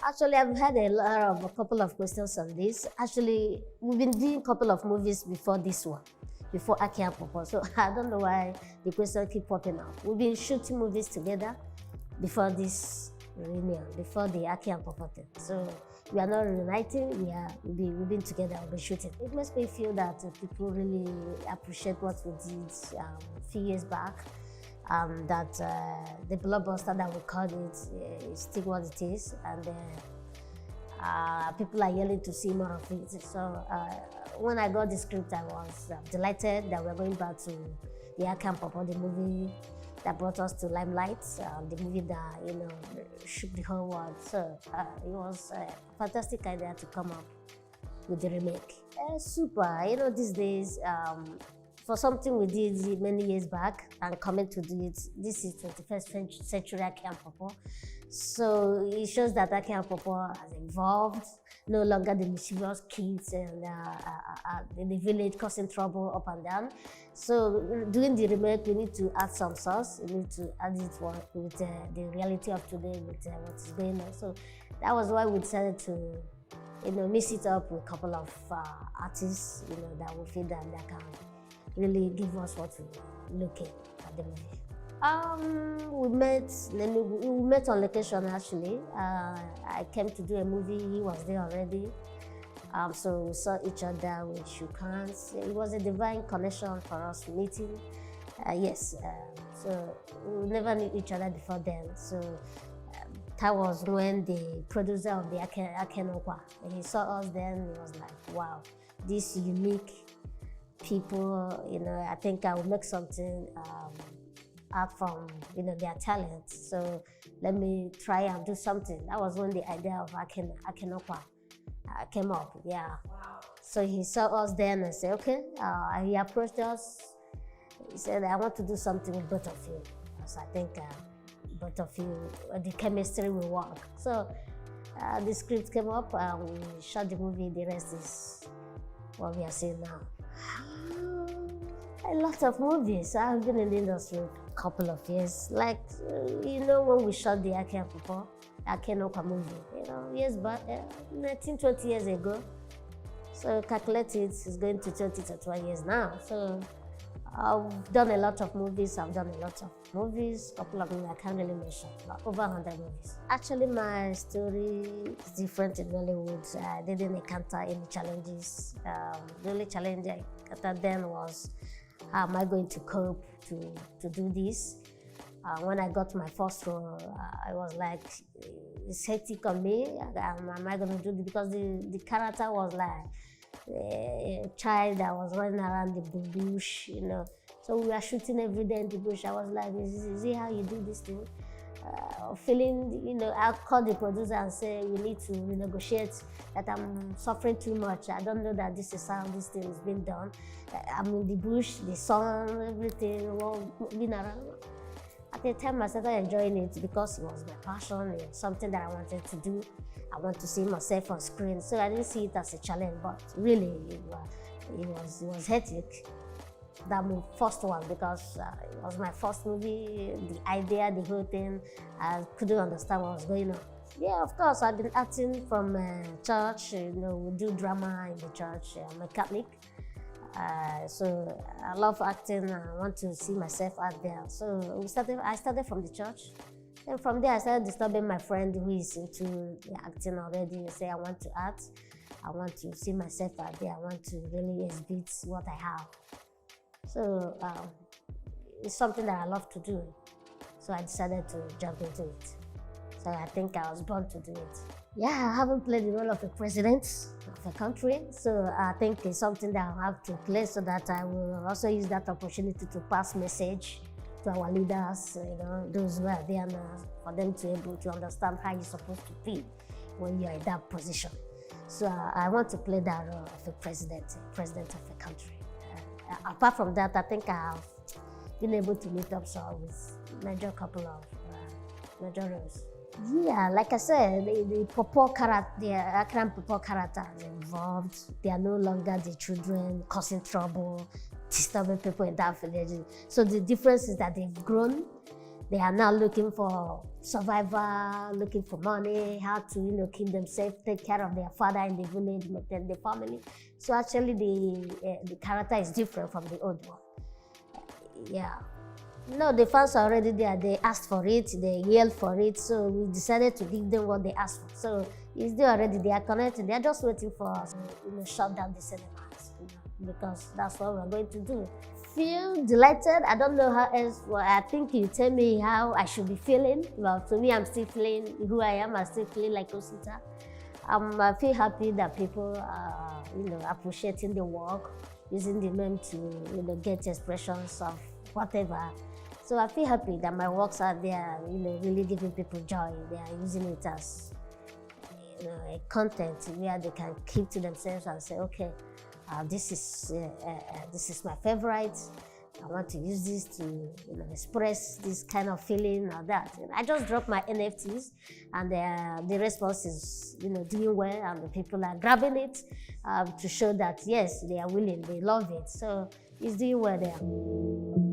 Actually, I've had a couple of questions on this. Actually, we've been doing a couple of movies before this one, before Akin and Pawpaw. So I don't know why the question keep popping up. We've been shooting movies together before this reunion, before the Akin and Pawpaw thing. So we are not reuniting. We've been together. We've been shooting. It makes me feel that people really appreciate what we did a few years back. That the blockbuster that we called it is still what it is, and people are yelling to see more of it. So when I got the script, I was delighted that we're going back to the Akin and Pawpaw, the movie that brought us to limelight, the movie that shook the whole world. So it was a fantastic idea to come up with the remake. Super, these days. For something we did many years back and coming to do it, this is 21st century Akin and Pawpaw. So it shows that Akin and Pawpaw has evolved, no longer the mischievous kids and in the village causing trouble up and down. So doing the remake, we need to add some sauce. We need to add it with the reality of today, with what is going on. So that was why we decided to mix it up with a couple of artists, that we feel that they can really give us what we're looking at the movie. We met on location actually. I came to do a movie, he was there already. So we saw each other, we shook hands. It was a divine connection for us meeting. Yes, so we never knew each other before then. So that was when the producer of the Akin, he saw us then, he was like, wow, this unique people, I think I will make something out from, their talent. So let me try and do something. That was when the idea of Akin came up, yeah. Wow. So he saw us then and said, okay, he approached us. He said, I want to do something with both of you. So I think both of you, the chemistry will work. So the script came up, we shot the movie, the rest is what we are seeing now. A lot of movies. I've been in the industry a couple of years. Like, when we shot the Akin and Pawpaw, Akin movie, years back, 19, 20 years ago. So calculate it's going to 20 to 20 years now. So I've done a lot of movies. A couple of them I can't really mention, over 100 movies. Actually, my story is different in Hollywood. I didn't encounter any challenges. The only challenge I encountered then was, how am I going to cope to do this? When I got my first role, I was like, it's hectic on me. Am I going to do this? Because the character was like a child that was running around the bush, So we were shooting every day in the bush. I was like, is it how you do this thing? Feeling, I called the producer and say, we need to renegotiate, that I'm suffering too much. I don't know that this is how this thing is being done. I'm in the bush, the sun, everything, moving around. At the time, I started enjoying it because it was my passion. It was something that I wanted to do. I want to see myself on screen. So I didn't see it as a challenge, but really, it was hectic. That first one, because it was my first movie, the idea, the whole thing, I couldn't understand what was going on. Yeah, of course, I've been acting from church, we do drama in the church, I'm a Catholic. So I love acting, I want to see myself out there. So I started from the church. And from there, I started disturbing my friend who is into acting already. I say, I want to act, I want to see myself out there, I want to really exhibit what I have. So it's something that I love to do. So I decided to jump into it. So I think I was born to do it. Yeah, I haven't played the role of a president of a country. So I think it's something that I'll have to play so that I will also use that opportunity to pass message to our leaders, those who are there now, for them to be able to understand how you're supposed to feel when you're in that position. So I want to play that role of a president of a country. Apart from that, I think I've been able to meet up with major couple of major roles. Yeah, like I said, the pawpaw character, the Akin and Pawpaw character is involved. They are no longer the children causing trouble, disturbing people in that village. So the difference is that they've grown. They are now looking for survival, looking for money, how to keep themselves, take care of their father in the village, maintain the family. So actually, the character is different from the old one. Yeah. No, the fans are already there. They asked for it, they yelled for it, so we decided to give them what they asked for. So it's there already. They are connected. They are just waiting for us to shut down the cinemas, because that's what we're going to do. Feel delighted. I don't know how else. Well, I think you tell me how I should be feeling. Well, to me, I'm still feeling who I am. I'm still feeling like Osita. I feel happy that people are, appreciating the work, using the name to, get expressions of whatever. So I feel happy that my works are there, really giving people joy. They are using it as, a content where they can keep to themselves and say, okay, this is my favorite. I want to use this to express this kind of feeling or that. I just dropped my NFTs, and the response is doing well, and the people are grabbing it to show that yes, they are willing, they love it. So it's doing well there.